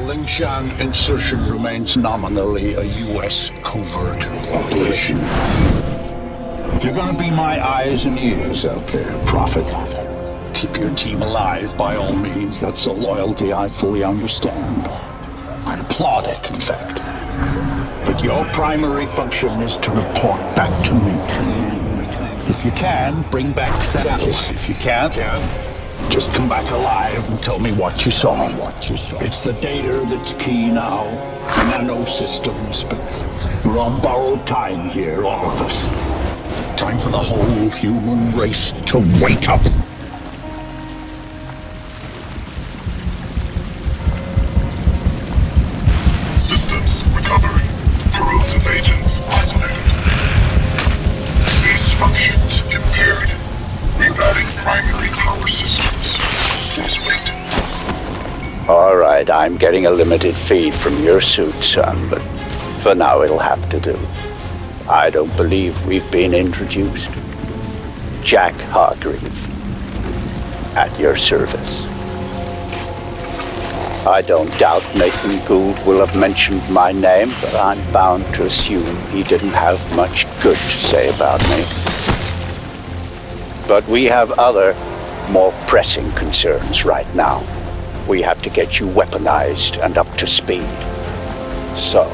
Lingshan insertion remains nominally a U.S. covert operation. You're gonna be my eyes and ears out there, Prophet. Keep your team alive by all means. That's a loyalty I fully understand. I applaud it, in fact. But your primary function is to report back to me. If you can, bring back samples. If you can't, just come back alive and tell me what you saw. It's the data that's key now. The nano systems, but we're on borrowed time here, all of us. Time for the whole human race to wake up. Systems recovering. Corrosive agents isolated. Base functions impaired. Rerouting primary power systems. Please wait. Alright, I'm getting a limited feed from your suit, son, but for now it'll have to do. I don't believe we've been introduced. Jack Hargreave. At your service. I don't doubt Nathan Gould will have mentioned my name, but I'm bound to assume he didn't have much good to say about me. But we have other, more pressing concerns right now. We have to get you weaponized and up to speed. So,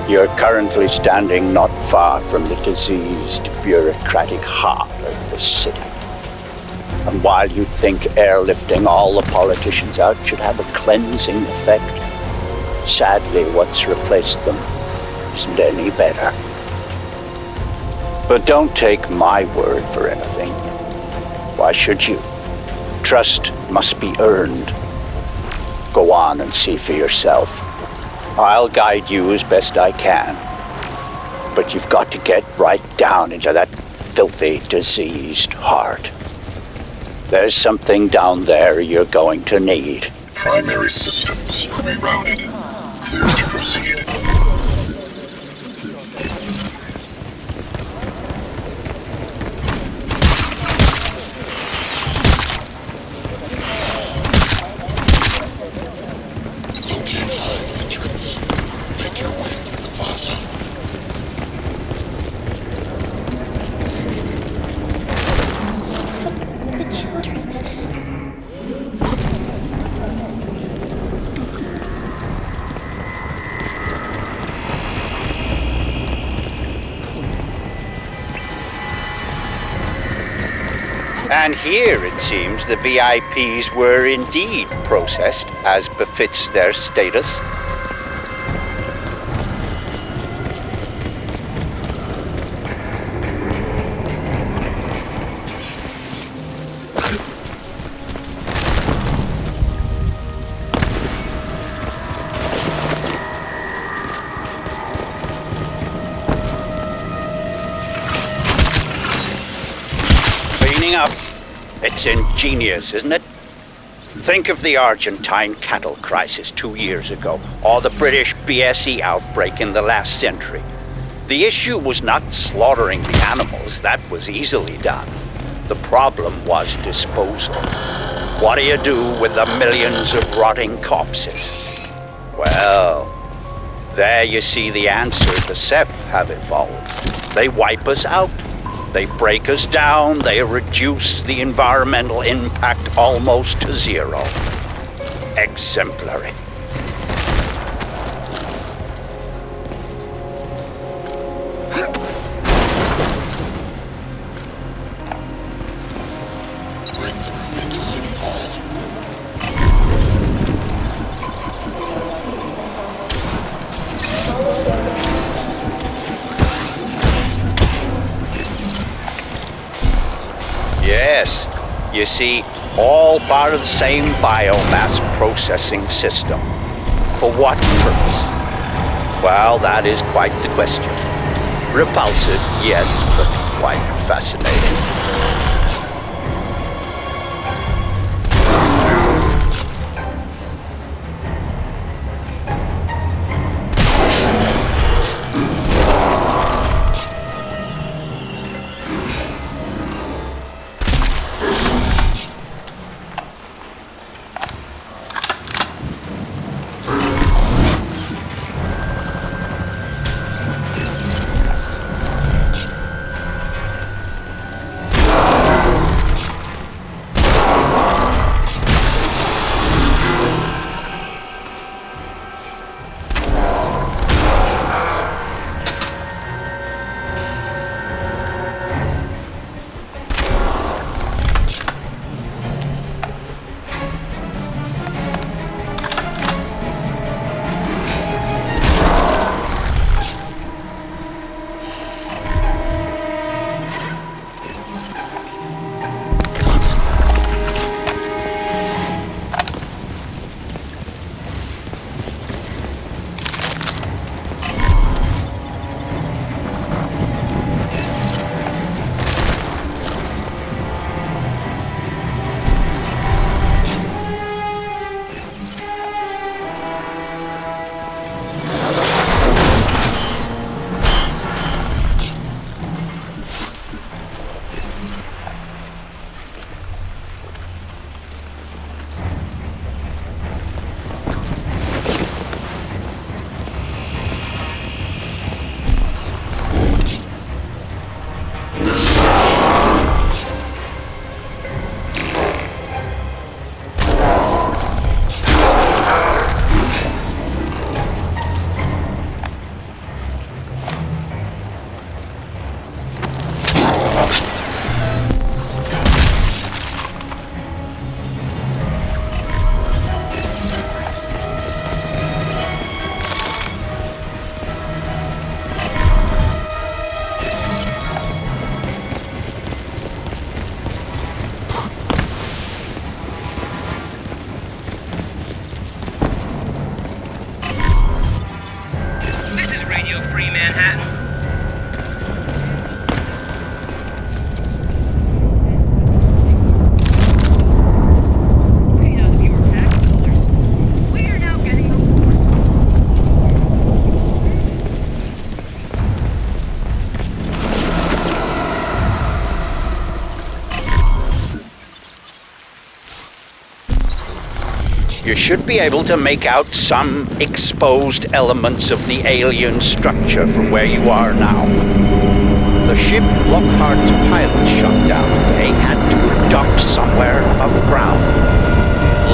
you're currently standing not far from the diseased, bureaucratic heart of the city. And while you'd think airlifting all the politicians out should have a cleansing effect, sadly what's replaced them isn't any better. But don't take my word for anything. Why should you? Trust must be earned. Go on and see for yourself. I'll guide you as best I can. But you've got to get right down into that filthy, diseased heart. There's something down there you're going to need. Primary systems rerouted. Clear to proceed. Locate hive entrance. Make your way through the plaza. And here, it seems, the VIPs were indeed processed as befits their status. Cleaning up. It's ingenious, isn't it? Think of the Argentine cattle crisis 2 years ago, or the British BSE outbreak in the last century. The issue was not slaughtering the animals, that was easily done. The problem was disposal. What do you do with the millions of rotting corpses? Well, there you see the answer the Ceph have evolved. They wipe us out. They break us down, they reduce the environmental impact almost to zero. Exemplary. Breakthrough into City Hall. Yes, you see, all part of the same biomass processing system. For what purpose? Well, that is quite the question. Repulsive, yes, but quite fascinating. Manhattan. Pay out of your tax dollars. We are now getting reports. You should be able to make out some exposed elements of the alien structure from where you are now. The ship Lockhart's pilot shot down today had to have docked somewhere above ground.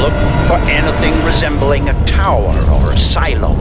Look for anything resembling a tower or a silo.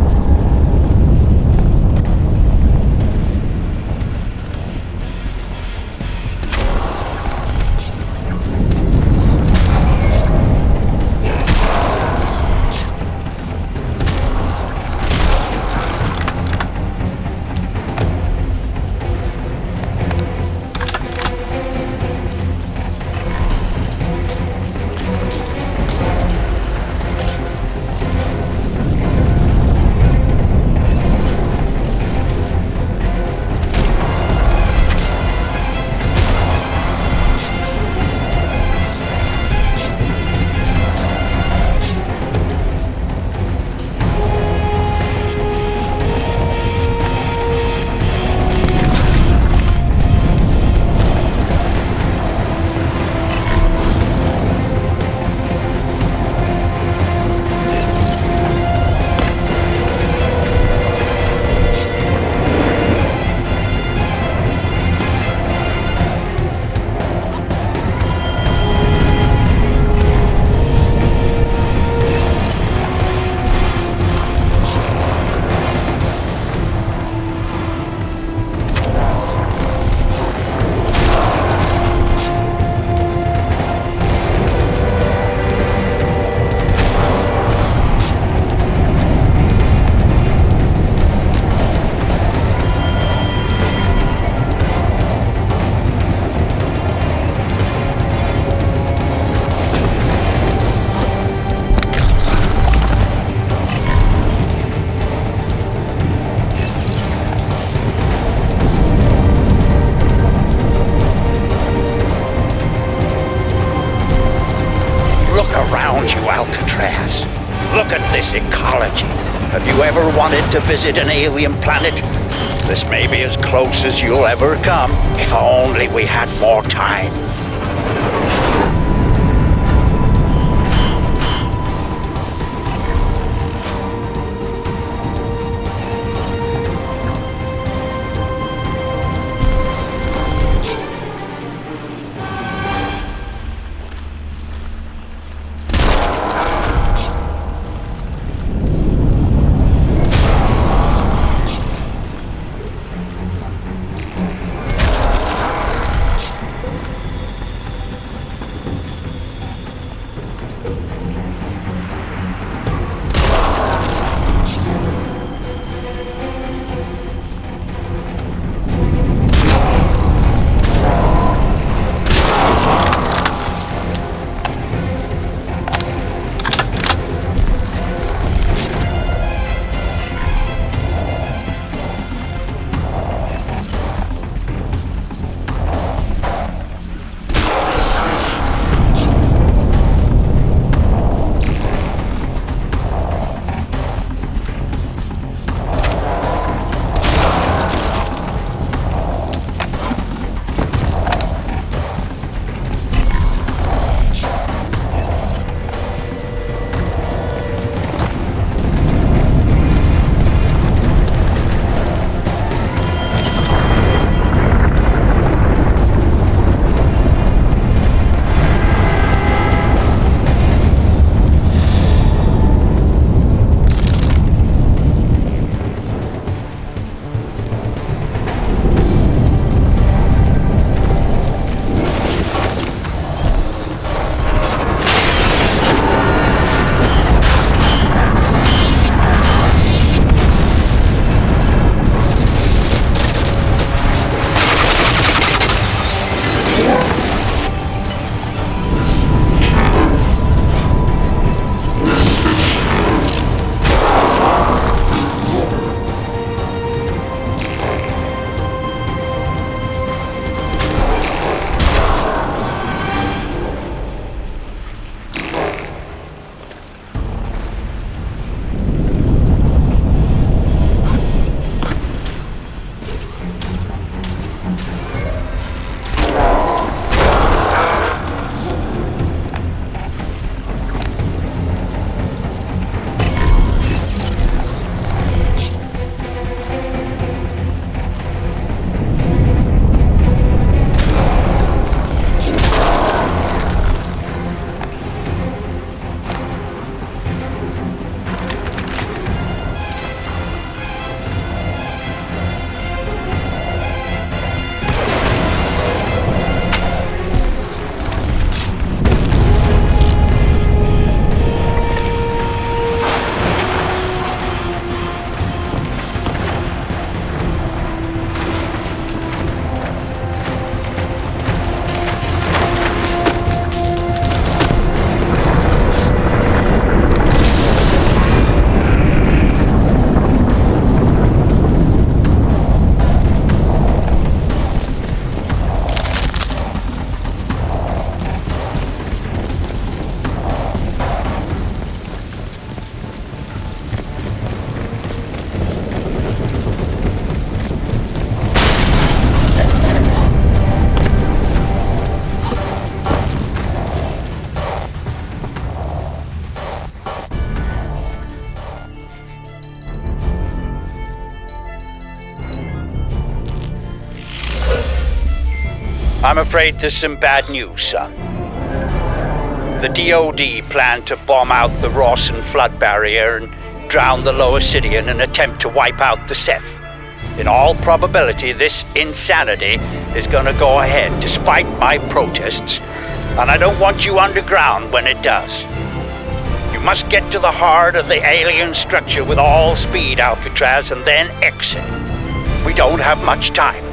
Look at this ecology. Have you ever wanted to visit an alien planet? This may be as close as you'll ever come, if only we had more time. I'm afraid there's some bad news, son. The DoD plan to bomb out the Rawson flood barrier and drown the lower city in an attempt to wipe out the Ceph. In all probability, this insanity is gonna go ahead despite my protests, and I don't want you underground when it does. You must get to the heart of the alien structure with all speed, Alcatraz, and then exit. We don't have much time.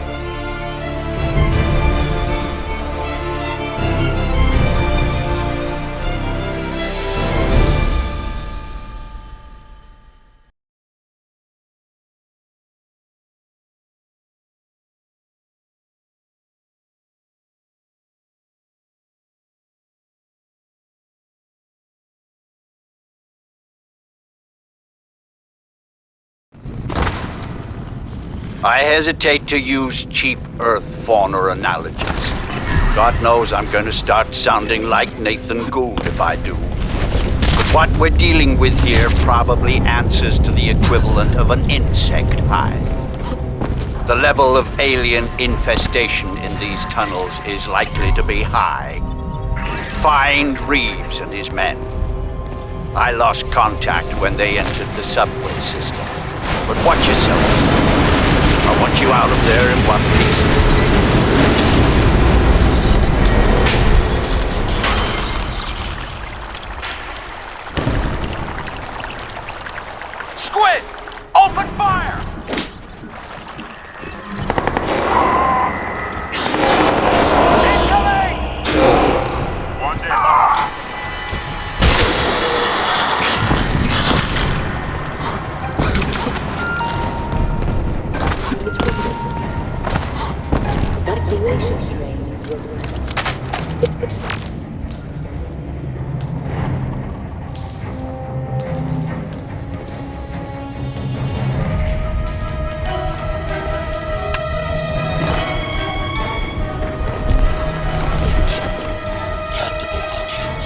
I hesitate to use cheap Earth fauna analogies. God knows I'm going to start sounding like Nathan Gould if I do. But what we're dealing with here probably answers to the equivalent of an insect hive. The level of alien infestation in these tunnels is likely to be high. Find Reeves and his men. I lost contact when they entered the subway system. But watch yourselves. I want you out of there in one piece. Squid! Open fire! Incoming! One down. Evacuation trains will Tactical options.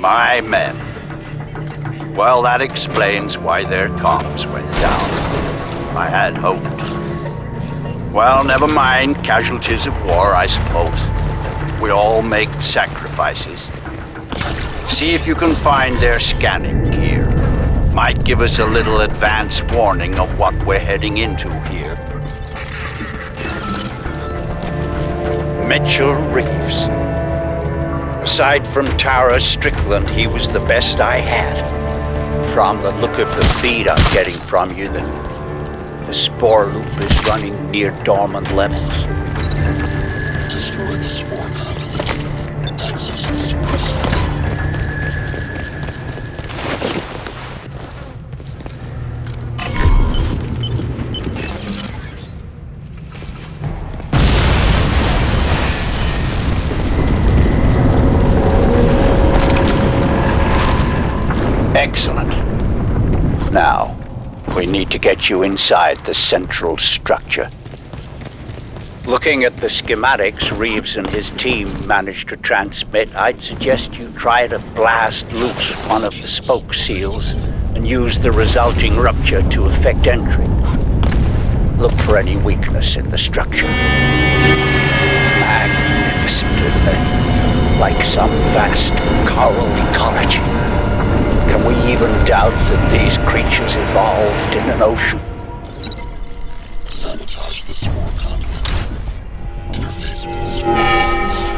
My men. Well, that explains why their comms went down. I had hoped. Well, never mind. Casualties of war, I suppose. We all make sacrifices. See if you can find their scanning gear. Might give us a little advance warning of what we're heading into here. Mitchell Reeves. Aside from Tara Strickland, he was the best I had. From the look of the feed I'm getting from you, the spore loop is running near dormant levels. Destroy the spore conduit. Access the spore site. Excellent. Now, we need to get you inside the central structure. Looking at the schematics Reeves and his team managed to transmit, I'd suggest you try to blast loose one of the spoke seals and use the resulting rupture to effect entry. Look for any weakness in the structure. Magnificent, isn't it? Like some vast coral ecology. Can we even doubt that these creatures evolved in an ocean? Sabotage the spore conduit. Interface with the spore pods.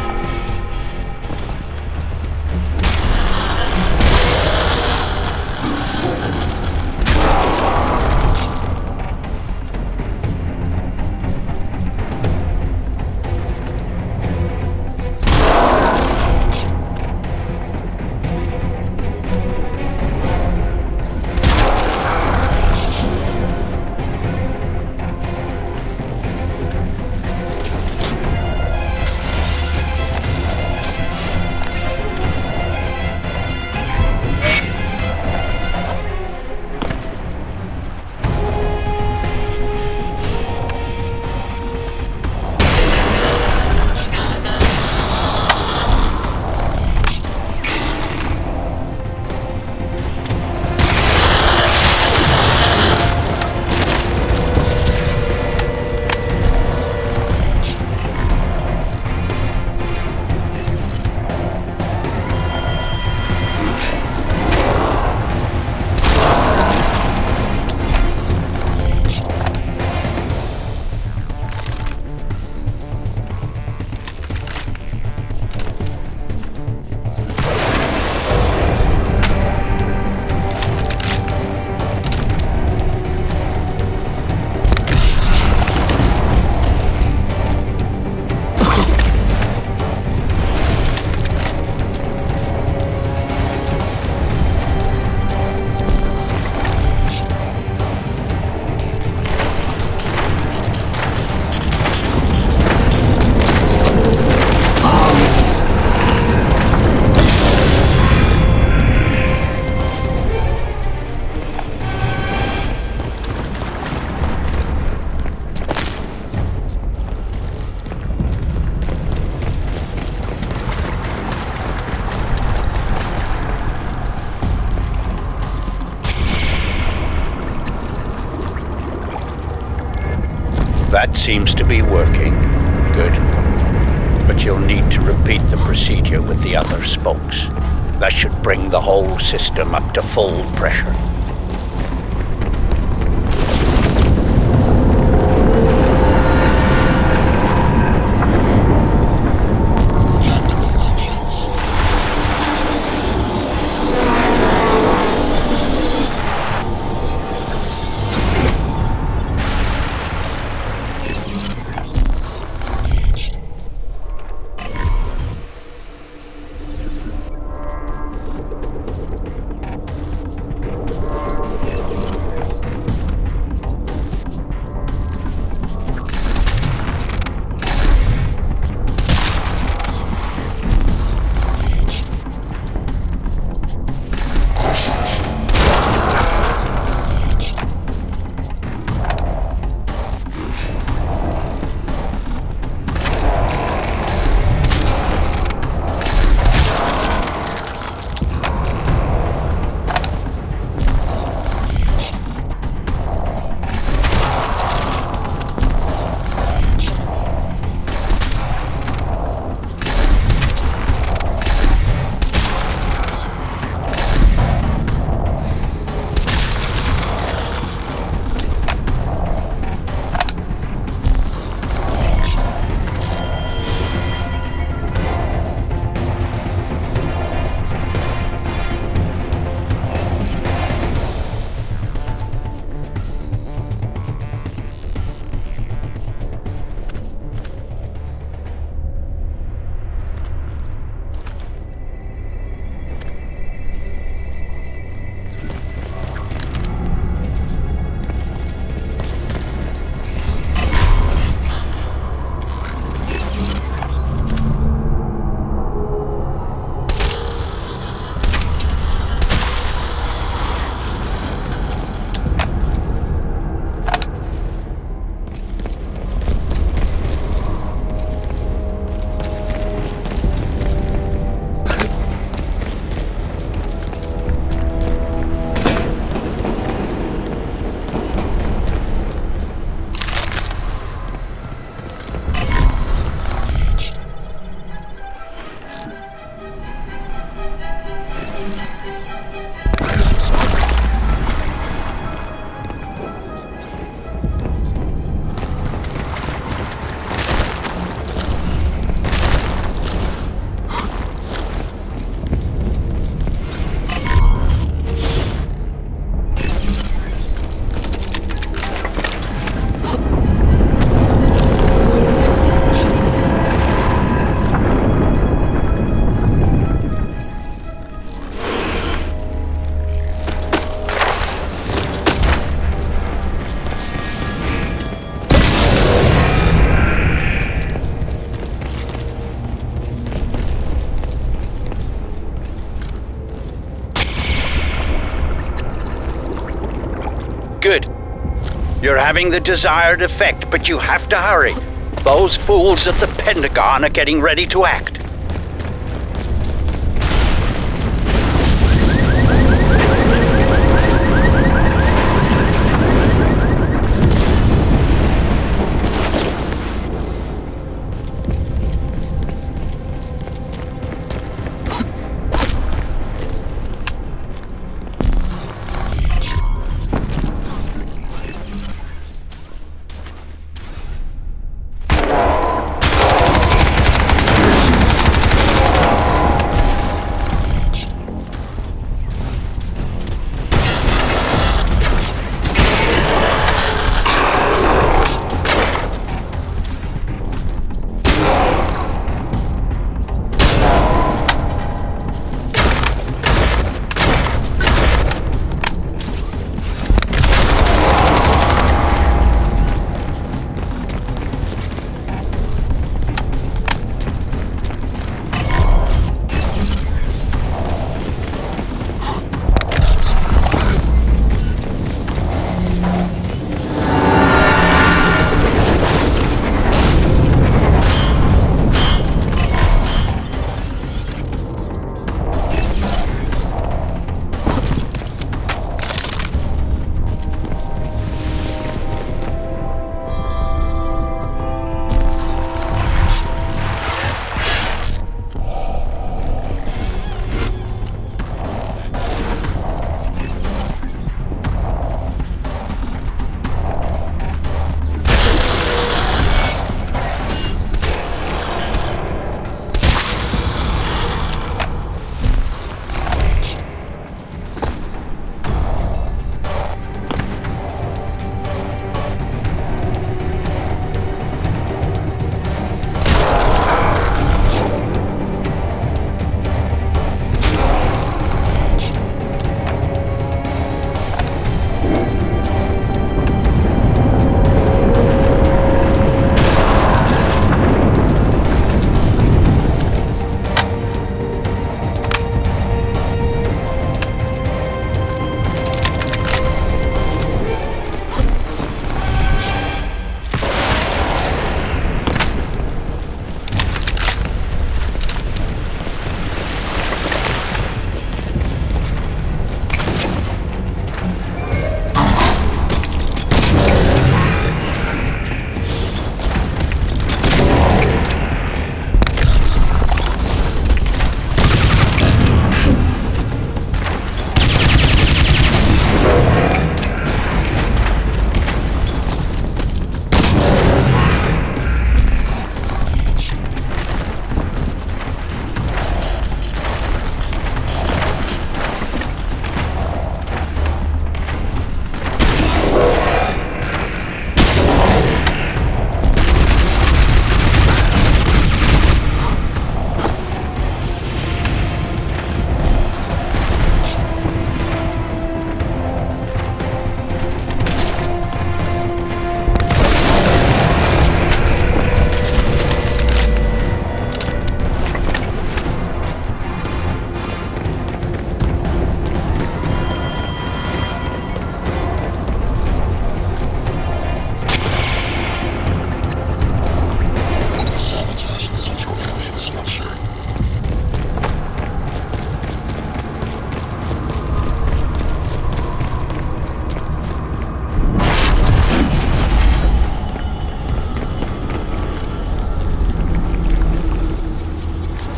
That seems to be working. Good. But you'll need to repeat the procedure with the other spokes. That should bring the whole system up to full pressure. Tactical options. You're having the desired effect, but you have to hurry. Those fools at the Pentagon are getting ready to act.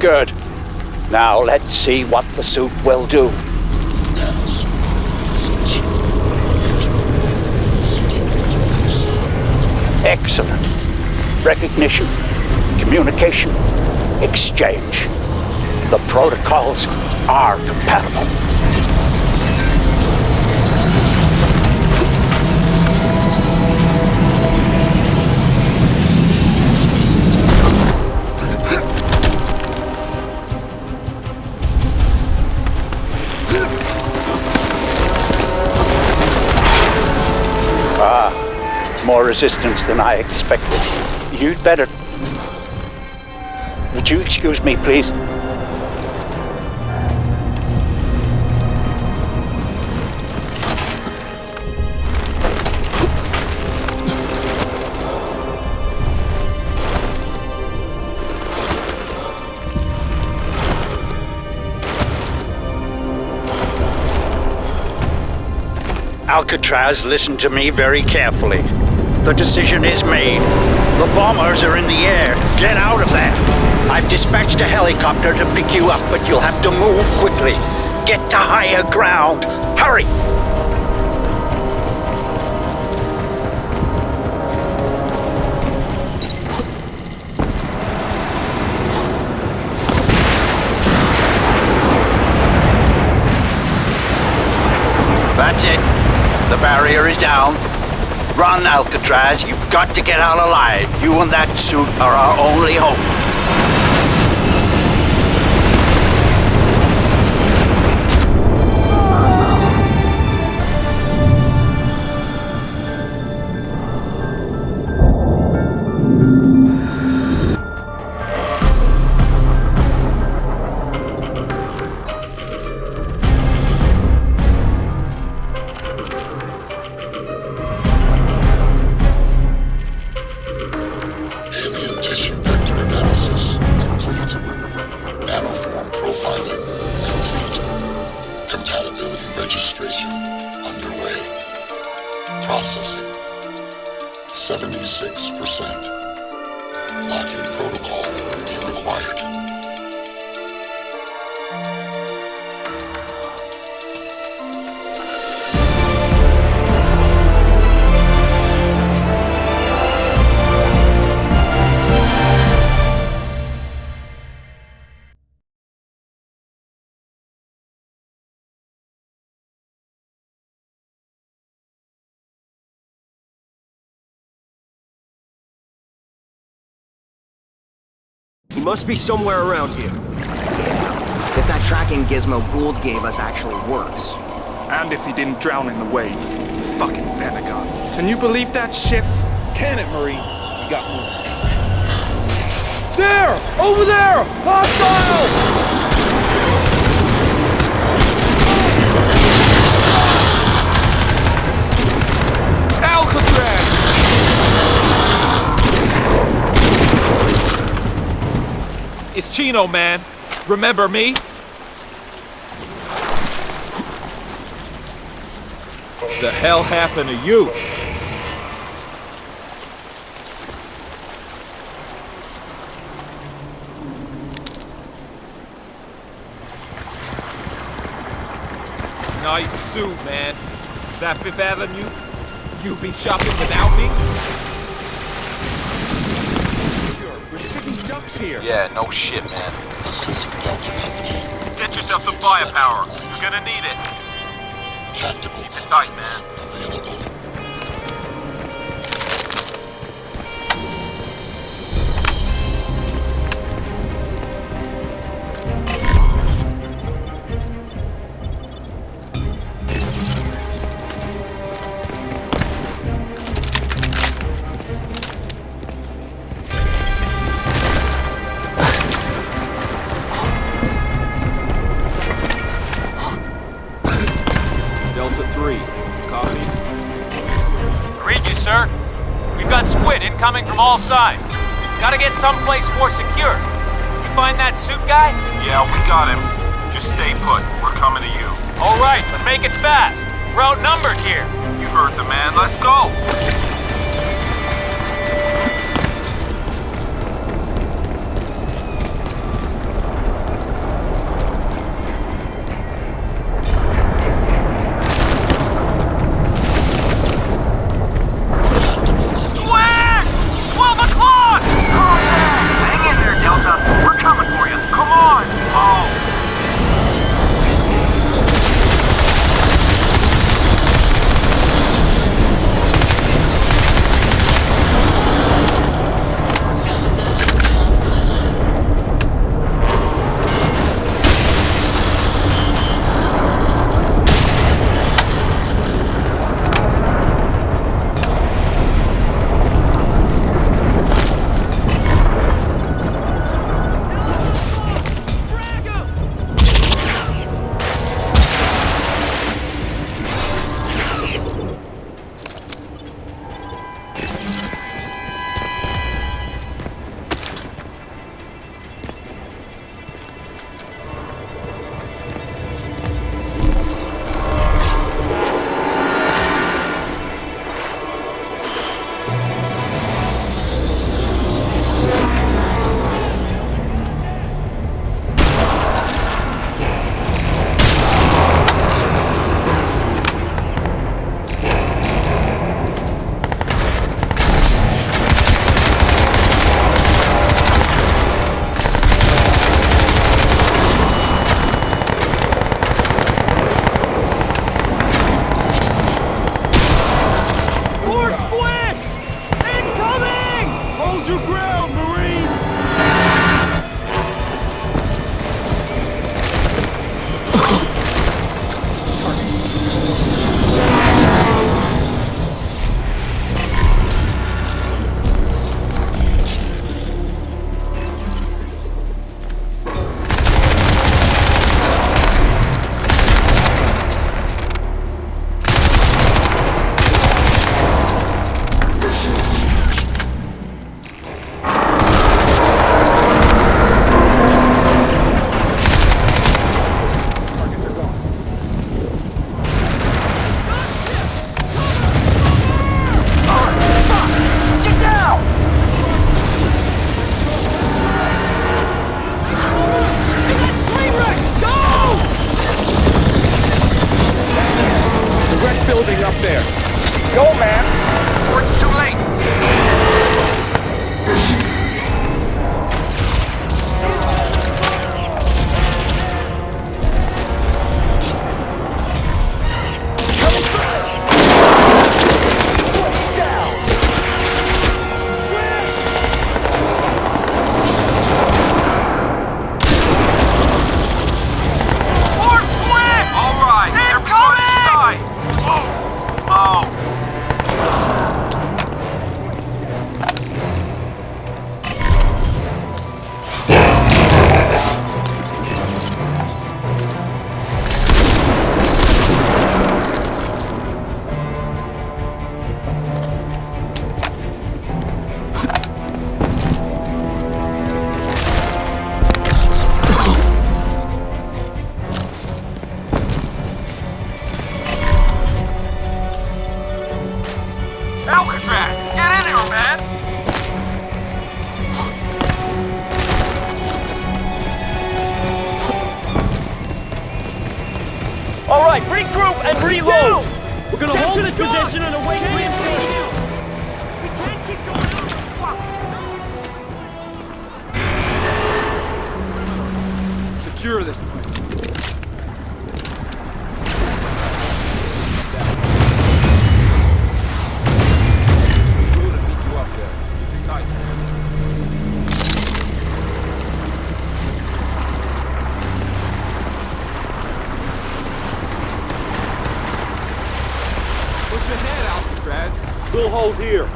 Good. Now let's see what the suit will do. Excellent. Recognition, communication, exchange. The protocols are compatible. More resistance than I expected. You'd better... Would you excuse me, please? Alcatraz, listen to me very carefully. The decision is made. The bombers are in the air. Get out of there. I've dispatched a helicopter to pick you up, but you'll have to move quickly. Get to higher ground. Hurry! That's it. The barrier is down. Run, Alcatraz. You've got to get out alive. You and that suit are our only hope. Alien tissue vector analysis complete. Nanoform profiling complete. Compatibility registration underway. Processing 76%. Locking protocol review required. He must be somewhere around here. Yeah, if that tracking gizmo Gould gave us actually works. And if he didn't drown in the wave. Fucking Pentagon. Can you believe that shit? Can it, Marine? We got more. There! Over there! Hostile! Alcatraz! It's Chino, man. Remember me? The hell happened to you? Nice suit, man. That Fifth Avenue? You be shopping without me? We're sitting ducks here. Yeah, no shit, man. This is Delta Company. Get yourself some firepower. You're gonna need it. Tactical Keep it tight, man. available. Delta 3. Copy. Read you, sir. We've got squid incoming from all sides. Gotta get someplace more secure. You find that suit guy? Yeah, we got him. Just stay put. We're coming to you. All right, but make it fast. We're outnumbered here. You heard the man. Let's go. Squid! 12 o'clock! Hang in there, Delta. We're coming for you. Come on. Oh. Reload! We're gonna hold this position and await reinforcements! We can't keep going on. Fuck. Secure this place. We're gonna meet you up there. Keep it tight. Push ahead, Alcatraz. We'll hold here.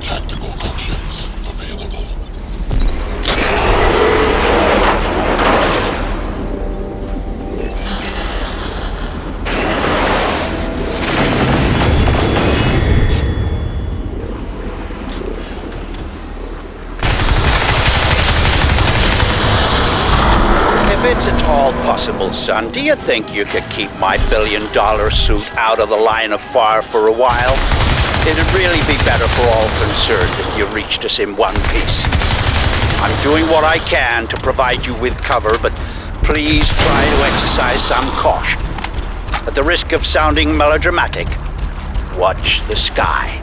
Tactical options available. If it's at all possible, son, do you think you could keep my billion-dollar suit out of the line of fire for a while? It'd really be better for all concerned if you reached us in one piece. I'm doing what I can to provide you with cover, but please try to exercise some caution. At the risk of sounding melodramatic, watch the sky.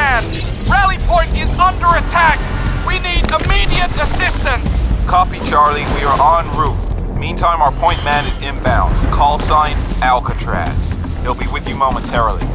command! Rally point is under attack! We need immediate assistance! Copy, Charlie. We are en route. Meantime, our point man is inbound. Call sign, Alcatraz. He'll be with you momentarily.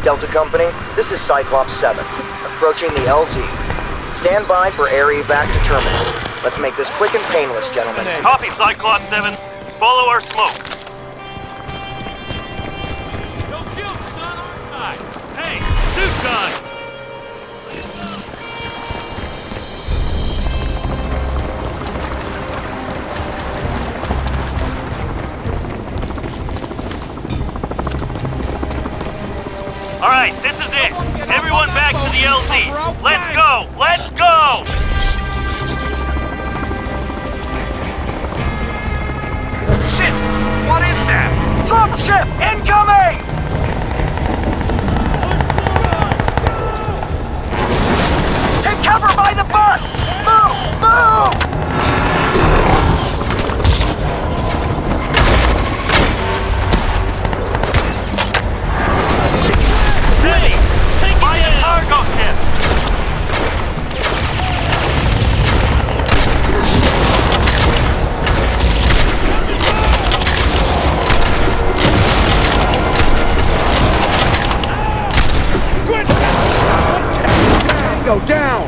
Delta Company, this is Cyclops 7, approaching the LZ. Stand by for air evac to terminal. Let's make this quick and painless, gentlemen. Copy, Cyclops 7. Follow our smoke. Don't shoot! It's on our side! Hey, suit gun! All right, this is it. Everyone back to the LZ. Let's go! Let's go! Shit! What is that? Dropship incoming! Take cover by the bus! Move! Move! By a cargo ship! Squid! Tango down!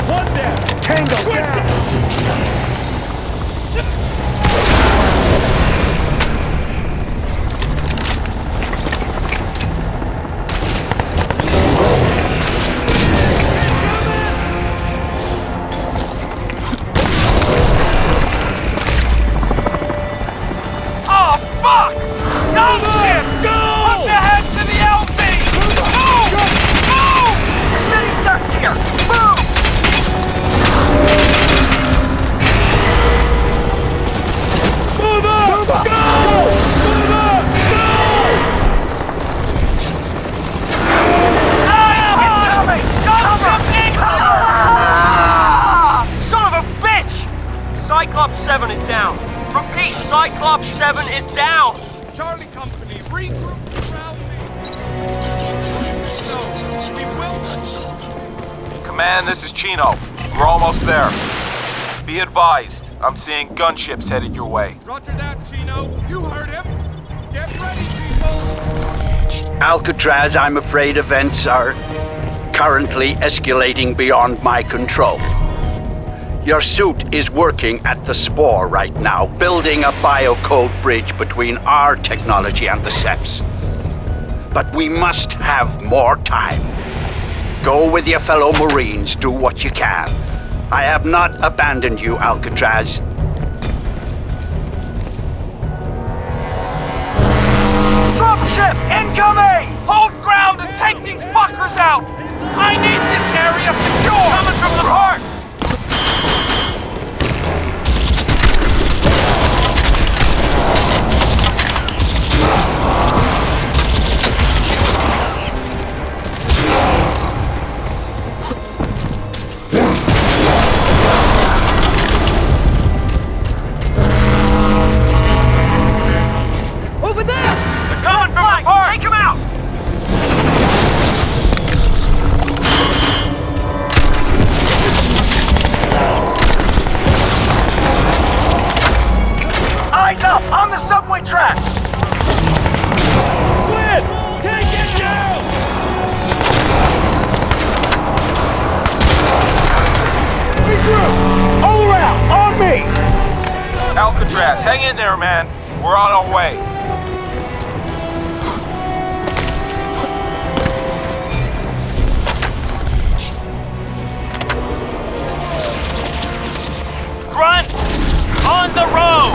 One down! Tango down! Oh, fuck! Dumb ship! Push ahead to the LZ! Move! Move! We're sending ducks here! Move! Move up! Go! Move up! Go! Eyes incoming! Son of a bitch! Cyclops 7 is down. Repeat, Cyclops 7 is down. Charlie regroup around me. No, we will. Command, this is Chino. We're almost there. Be advised, I'm seeing gunships headed your way. Roger that, Chino. You heard him. Get ready, people. Alcatraz, I'm afraid events are currently escalating beyond my control. Your suit is working at the Spore right now, building a biocode bridge between our technology and the Cep's. But we must have more time. Go with your fellow Marines, do what you can. I have not abandoned you, Alcatraz. Dropship incoming! Hold ground and take these fuckers out! I need this area secure! Coming from the heart! Over there! They're coming from the heart! Take them out! Eyes up! On the subway tracks! Win! Take it down! Regroup! All around! On me! Alcatraz, hang in there, man. We're on our way. Grunt! On the road!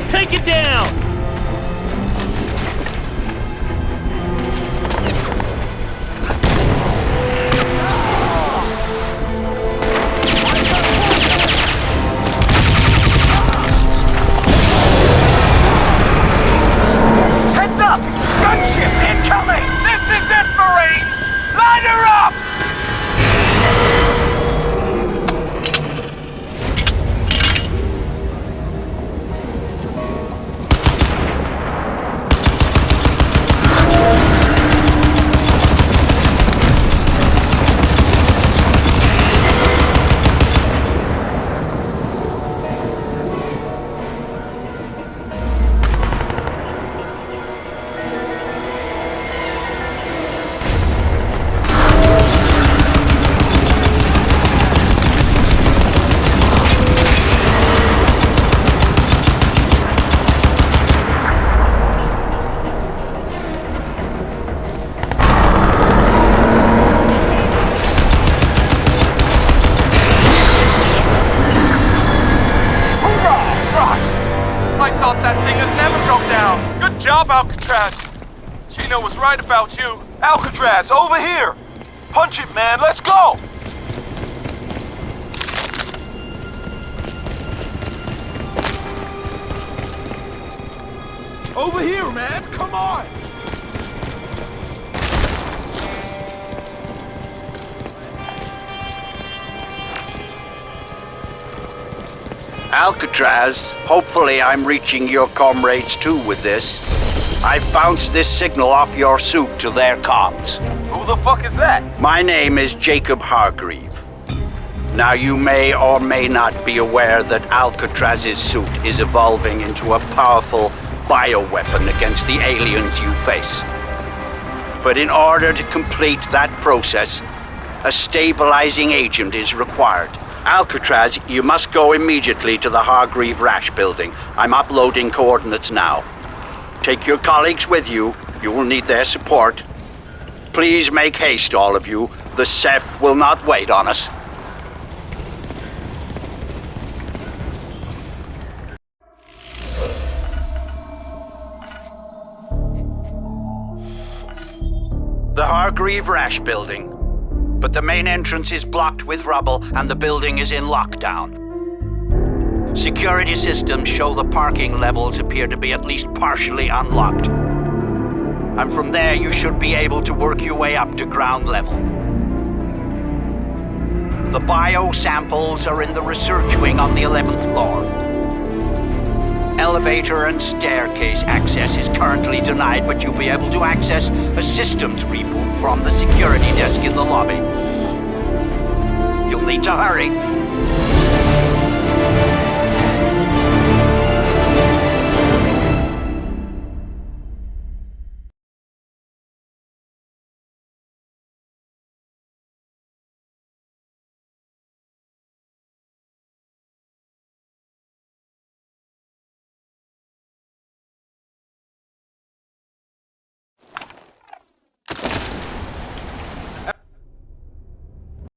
Take it down! Heads up! Gunship incoming! This is it, Marines! Line her up! I thought that thing would never go down. Good job, Alcatraz. Chino was right about you. Alcatraz, over here! Punch it, man, let's go! Over here, man! Come on! Alcatraz, hopefully I'm reaching your comrades too with this. I've bounced this signal off your suit to their comms. Who the fuck is that? My name is Jacob Hargreave. Now you may or may not be aware that Alcatraz's suit is evolving into a powerful bioweapon against the aliens you face. But in order to complete that process, a stabilizing agent is required. Alcatraz, you must go immediately to the Hargreave Rash building. I'm uploading coordinates now. Take your colleagues with you. You will need their support. Please make haste, all of you. The Ceph will not wait on us. The Hargreave Rash building. But the main entrance is blocked with rubble and the building is in lockdown. Security systems show the parking levels appear to be at least partially unlocked. And from there you should be able to work your way up to ground level. The bio samples are in the research wing on the 11th floor. Elevator and staircase access is currently denied, but you'll be able to access a systems reboot from the security desk in the lobby. You'll need to hurry.